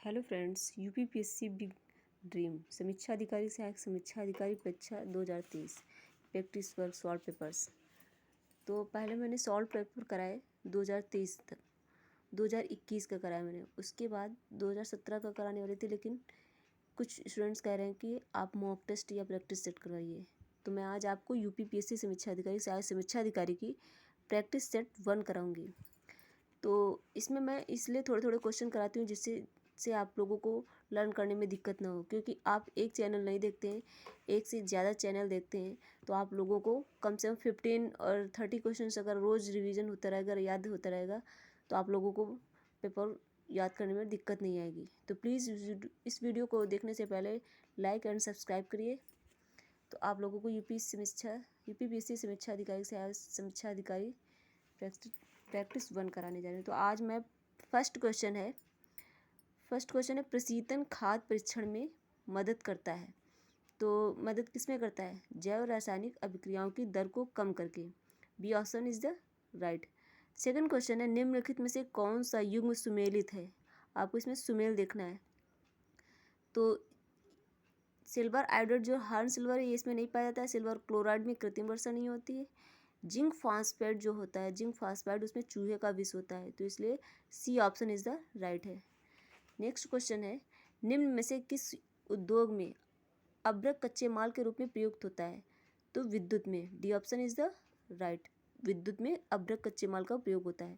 Hello friends, UPPSC big dream समीक्षा अधिकारी सहायक समीक्षा अधिकारी परीक्षा 2023 प्रैक्टिस वर्क सॉल्व पेपर्स। तो पहले मैंने सॉल्व पेपर कराए 2023 तक, 2021 का कराया मैंने। उसके बाद 2017 का कराने वाली थी, लेकिन कुछ स्टूडेंट्स कह रहे हैं कि आप मॉक टेस्ट या प्रैक्टिस सेट करवाइए। तो मैं आज आपको यूपीपीएससी समीक्षा अधिकारी सहायक समीक्षा अधिकारी की प्रैक्टिस सेट 1 कराऊंगी। तो इसमें मैं इसलिए थोड़े थोड़े क्वेश्चन कराती हूँ जिससे आप लोगों को लर्न करने में दिक्कत ना हो, क्योंकि आप एक चैनल नहीं देखते हैं, एक से ज़्यादा चैनल देखते हैं। तो आप लोगों को कम से कम 15 और 30 क्वेश्चन अगर रोज़ रिवीजन होता रहेगा, याद होता रहेगा, तो आप लोगों को पेपर याद करने में दिक्कत नहीं आएगी। तो प्लीज़ इस वीडियो को देखने से पहले लाइक एंड सब्सक्राइब करिए। तो आप लोगों को यूपीपीएससी समीक्षा अधिकारी से समीक्षा अधिकारी प्रैक्टिस 1 कराने जा रहे हैं। तो आज मैं फर्स्ट क्वेश्चन है प्रशीतन खाद परीक्षण में मदद करता है। तो मदद किसमें करता है? जैव रासायनिक अभिक्रियाओं की दर को कम करके। B option is the right. Second question है निम्नलिखित में से कौन सा युग्म सुमेलित है? आपको इसमें सुमेल देखना है। तो सिल्वर आयोडाइड जो हार्न सिल्वर है, ये इसमें नहीं पाया जाता है। सिल्वर क्लोराइड में कृत्रिम वर्षा नहीं होती है। जिंक फास्फेट जो होता है, जिंक फास्फेट उसमें चूहे का विष होता है, तो इसलिए C option is the right है। नेक्स्ट क्वेश्चन है निम्न में से किस उद्योग में अभ्रक कच्चे माल के रूप में प्रयुक्त होता है? तो विद्युत में। D option is the right. विद्युत में अभ्रक कच्चे माल का प्रयोग होता है।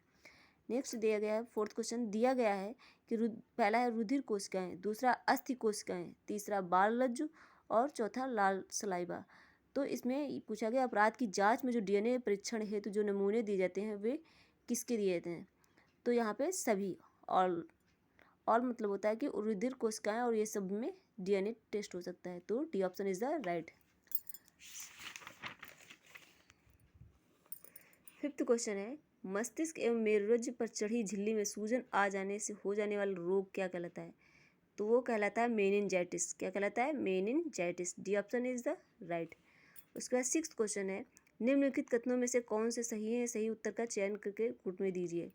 नेक्स्ट दिया गया है फोर्थ क्वेश्चन, दिया गया है कि पहला है रुधिर कोशिकाएं, दूसरा अस्थि कोशिकाएं, तीसरा बाल रज्जु और चौथा लाल सलाइवा। तो इसमें पूछा गया अपराध की जांच में जो डीएनए परीक्षण हेतु जो नमूने दिए जाते हैं वे किसके दिए जाते हैं? तो यहाँ पे सभी और मतलब होता है कि रुधिर कोशिकाएं और ये सब में डीएनए टेस्ट हो सकता है। तो D option is the right. Fifth question है मस्तिष्क एवं मेरुरज्जु पर चढ़ी झिल्ली में सूजन आ जाने से हो जाने वाला रोग क्या कहलाता है? तो वो कहलाता है मेनिनजाइटिस। क्या कहलाता है? Meningitis. D option is the right. उसके बाद सिक्स्थ क्वेश्चन है निम्नलिखित कथनों में से कौन से सही है? सही उत्तर का चयन करके गुट में दीजिए।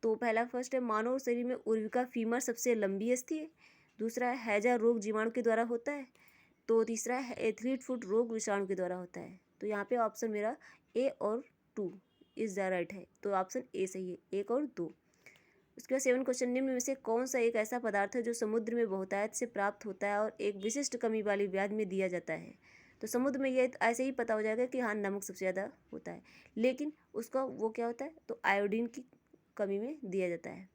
तो पहला फर्स्ट है मानव शरीर में उर्विका फीमर सबसे लंबी अस्थि है। दूसरा है हैजा रोग जीवाणु के द्वारा होता है। तो तीसरा है एथलीट फुट रोग विषाणु के द्वारा होता है। तो यहाँ पे ऑप्शन मेरा ए और 2 इज द राइट है। तो ऑप्शन ए सही है, 1 और 2। उसके बाद 7 क्वेश्चन निम्न में से कौन सा एक ऐसा पदार्थ है जो समुद्र में बहुतायत से प्राप्त होता है और एक विशिष्ट कमी वाली व्याधि में दिया जाता है? तो समुद्र में ये ऐसे ही पता हो जाएगा कि हाँ नमक सबसे ज़्यादा होता है, लेकिन उसका वो क्या होता है? तो आयोडीन की कमी में दिया जाता है।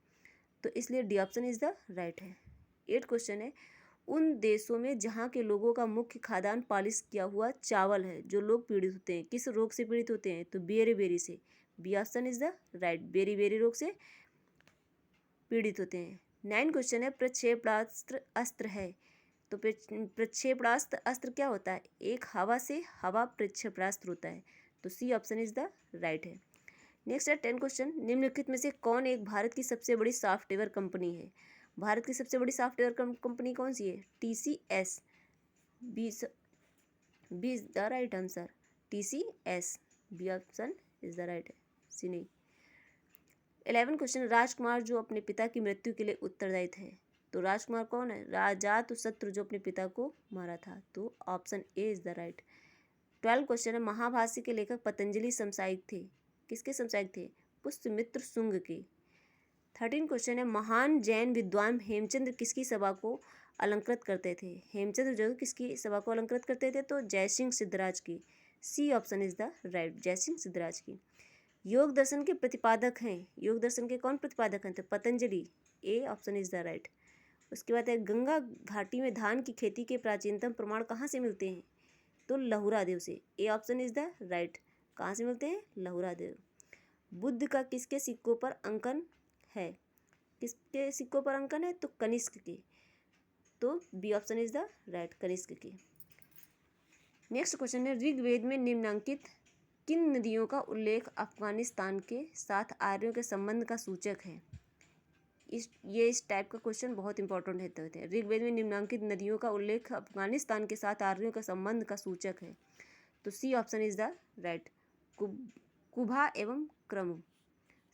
तो इसलिए D option is the right है। 8 क्वेश्चन है उन देशों में जहाँ के लोगों का मुख्य खाद्यान्न पालिश किया हुआ चावल है जो लोग पीड़ित होते हैं, किस रोग से पीड़ित होते हैं? तो बेरी से। B option is the right. बेरी रोग से पीड़ित होते हैं। 9 क्वेश्चन है प्रक्षेपणास्त्र अस्त्र है। तो प्रक्षेपणास्त्र अस्त्र क्या होता है? एक हवा से हवा प्रक्षेपणास्त्र होता है। तो C option is the right है। नेक्स्ट है 10 क्वेश्चन निम्नलिखित में से कौन एक भारत की सबसे बड़ी सॉफ्टवेयर कंपनी है? भारत की सबसे बड़ी सॉफ्टवेयर कंपनी कौन सी है? TCS। B is the right answer. TCS। B option is the right है, सी नहीं। 11 क्वेश्चन राजकुमार जो अपने पिता की मृत्यु के लिए उत्तरदायी थे। तो राजकुमार कौन है? राजा तो शत्रु जो अपने पिता को मारा था। तो option A is the right. 12 question है महाभाष्य के लेखक पतंजलि समसामयिक थे। किसके समसामयिक थे? पुष्यमित्र शुंग के। 13 क्वेश्चन है महान जैन विद्वान हेमचंद्र किसकी सभा को अलंकृत करते थे? हेमचंद्र जो किसकी सभा को अलंकृत करते थे? तो जयसिंह सिद्धराज की। C option is the right, Jaisingh Siddhraj की। योग दर्शन के प्रतिपादक हैं। योग दर्शन के कौन प्रतिपादक हैं? तो पतंजलि। ए ऑप्शन इज द राइट। उसके बाद है गंगा घाटी में धान की खेती के प्राचीनतम प्रमाण कहाँ से मिलते हैं? तो लहुरा देव से। ए ऑप्शन इज द राइट। कहाँ से मिलते हैं? लहुरा देव। बुद्ध का किसके सिक्कों पर अंकन है? किसके सिक्कों पर अंकन है? तो कनिष्क के। तो B option is the right, Kanishka के। नेक्स्ट क्वेश्चन है ऋग्वेद में निम्नांकित किन नदियों का उल्लेख अफगानिस्तान के साथ आर्यों के संबंध का सूचक है? इस टाइप का क्वेश्चन बहुत इंपॉर्टेंट होते हैं। ऋग्वेद में निम्नांकित नदियों का उल्लेख अफगानिस्तान के साथ आर्यों के संबंध का सूचक है। तो C option is the right, Kubha एवं क्रम।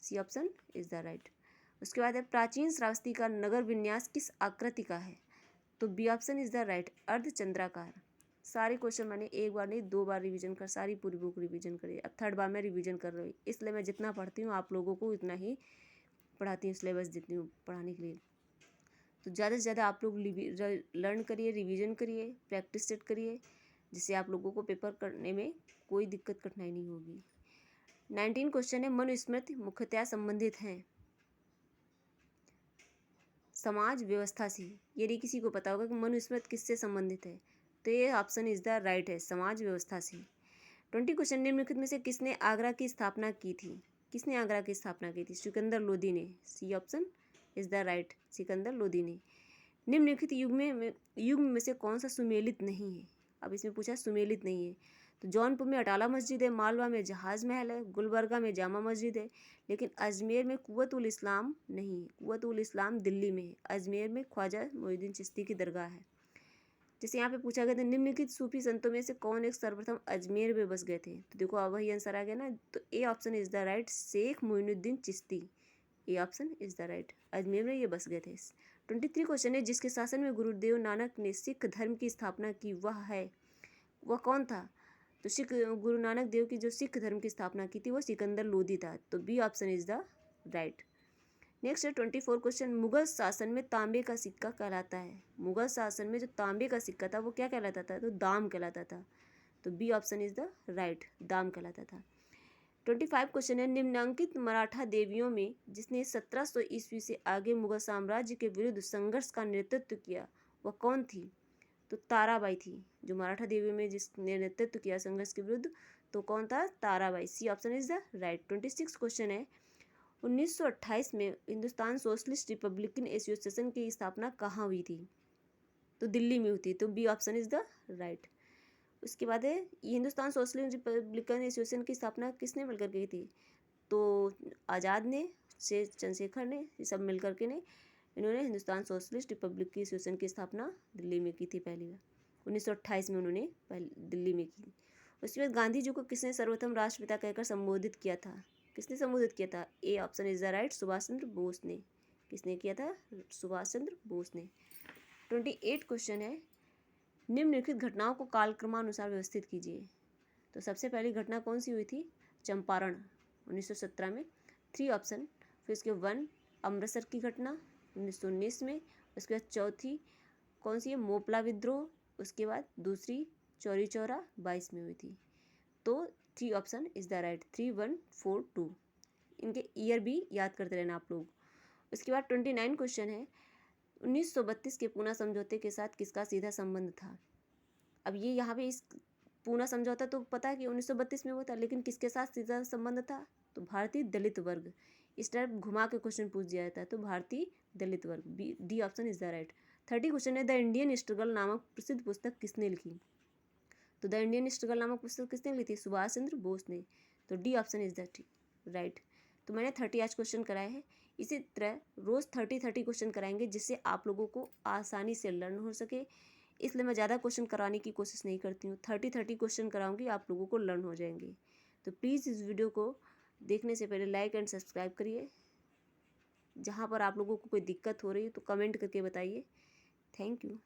C option is the right. उसके बाद है प्राचीन श्रावस्ती का नगर विन्यास किस आकृति का है? तो B option is the right, अर्धचंद्राकार। सारे क्वेश्चन मैंने एक बार नहीं 2 बार रिवीजन कर, सारी पूरी बुक रिवीजन करी। अब 3rd बार मैं रिवीजन कर रही हूँ, इसलिए मैं जितना पढ़ती हूँ आप लोगों को उतना ही पढ़ाती हूँ, सिलेबस देती हूँ पढ़ाने के लिए। तो ज़्यादा से ज़्यादा आप लोग लर्न करिए, रिवीजन करिए, प्रैक्टिस सेट करिए, जिससे आप लोगों को पेपर करने में कोई दिक्कत कठिनाई नहीं होगी। 19 क्वेश्चन है, मनुस्मृति मुख्यतः संबंधित हैं समाज व्यवस्था से। यदि किसी को पता होगा कि मनुस्मृति किससे संबंधित है, तो ये ऑप्शन इज द राइट है, समाज व्यवस्था से। 20 क्वेश्चन, निम्नलिखित में से किसने आगरा की स्थापना की थी? किसने आगरा की स्थापना की थी? सिकंदर लोदी ने। C option is the right, Sikandar Lodi ने। निम्नलिखित युग में से कौन सा सुमेलित नहीं है? अब इसमें पूछा सुमेलित नहीं है, तो जौनपुर में अटाला मस्जिद है, मालवा में जहाज महल है, गुलबर्गा में जामा मस्जिद है, लेकिन अजमेर में कुव्वतुल इस्लाम नहीं है। कुव्वतुल इस्लाम दिल्ली में है, अजमेर में ख्वाजा मोइनुद्दीन चिश्ती की दरगाह है। जैसे यहाँ पे पूछा गया था निम्नलिखित सूफी संतों में से कौन एक सर्वप्रथम अजमेर में बस गए थे? तो देखो अब वही आंसर आ गया ना, तो A option is the right, Sheikh Moinuddin Chishti. A option is the right, Ajmer में ये बस गए थे। 23 क्वेश्चन है, जिसके शासन में गुरुदेव नानक ने सिख धर्म की स्थापना की वह कौन था? तो गुरु नानक देव की जो सिख धर्म की स्थापना की थी वो सिकंदर लोदी था। तो B option is the right. Next है 24 क्वेश्चन, मुगल शासन में तांबे का सिक्का कहलाता है। मुगल शासन में जो तांबे का सिक्का था वो क्या कहलाता था? तो दाम कहलाता था। तो B option is the right, दाम कहलाता था। 25 क्वेश्चन है, निम्नांकित मराठा देवियों में जिसने 1700 ईस्वी से आगे मुगल साम्राज्य के विरुद्ध संघर्ष का नेतृत्व किया वह कौन थी? तो ताराबाई थी। जो मराठा देवियों में जिसने नेतृत्व किया संघर्ष के विरुद्ध, तो कौन था? Tarabai. C option is the right. 26 question है, 1928 में हिंदुस्तान सोशलिस्ट रिपब्लिकन एसोसिएशन की स्थापना कहाँ हुई थी? तो दिल्ली में हुई थी। तो B option is the right. उसके बाद है, हिंदुस्तान सोशलिस्ट रिपब्लिकन एसोसिएशन की स्थापना किसने मिलकर की थी? तो आज़ाद ने, से चंद्रशेखर ने, ये सब मिलकर के ने इन्होंने हिंदुस्तान सोशलिस्ट रिपब्लिक एसोसिएशन की स्थापना दिल्ली में की थी पहली बार। 1928 में उन्होंने दिल्ली में की। उसके बाद गांधी जी को किसने सर्वप्रथम राष्ट्रपिता कहकर संबोधित किया था? किसने संबोधित किया था? A option is the right, Subhash Chandra Bose ने। किसने किया था? सुभाष चंद्र बोस ने। 28 क्वेश्चन है, निम्नलिखित घटनाओं को कालक्रमानुसार व्यवस्थित कीजिए। तो सबसे पहली घटना कौन सी हुई थी? चंपारण 1917 में। 3 ऑप्शन, फिर उसके 1 अमृतसर की घटना 1919 में। उसके बाद चौथी कौन सी है? मोपला विद्रोह। उसके बाद दूसरी चौरी चौरा 22 में हुई थी। तो 3 ऑप्शन इज द राइट, 3, 1, 4, 2। इनके ईयर भी याद करते रहना आप लोग। उसके बाद 29 क्वेश्चन है, 1932 के पूना समझौते के साथ किसका सीधा संबंध था? अब ये यहाँ पे इस पूना समझौता तो पता है कि 1932 में हुआ था, लेकिन किसके साथ सीधा संबंध था? तो भारतीय दलित वर्ग। इस टाइप घुमा के क्वेश्चन पूछ दिया जाता है, तो भारतीय दलित वर्ग। B, D option is the right. 30 question है, द इंडियन स्ट्रगल नामक प्रसिद्ध पुस्तक किसने लिखी? तो द इंडियन स्ट्रगल नामक पुस्तक किसने लिखी थी? सुभाष चंद्र बोस ने। तो D option is the right. तो मैंने 30 आज क्वेश्चन कराए हैं। इसी तरह रोज़ 30 क्वेश्चन कराएंगे, जिससे आप लोगों को आसानी से लर्न हो सके। इसलिए मैं ज़्यादा क्वेश्चन कराने की कोशिश नहीं करती हूँ। 30 क्वेश्चन कराऊंगी, आप लोगों को लर्न हो जाएंगे। तो प्लीज़ इस वीडियो को देखने से पहले लाइक एंड सब्सक्राइब करिए। जहाँ पर आप लोगों को कोई दिक्कत हो रही है तो कमेंट करके बताइए। Thank you.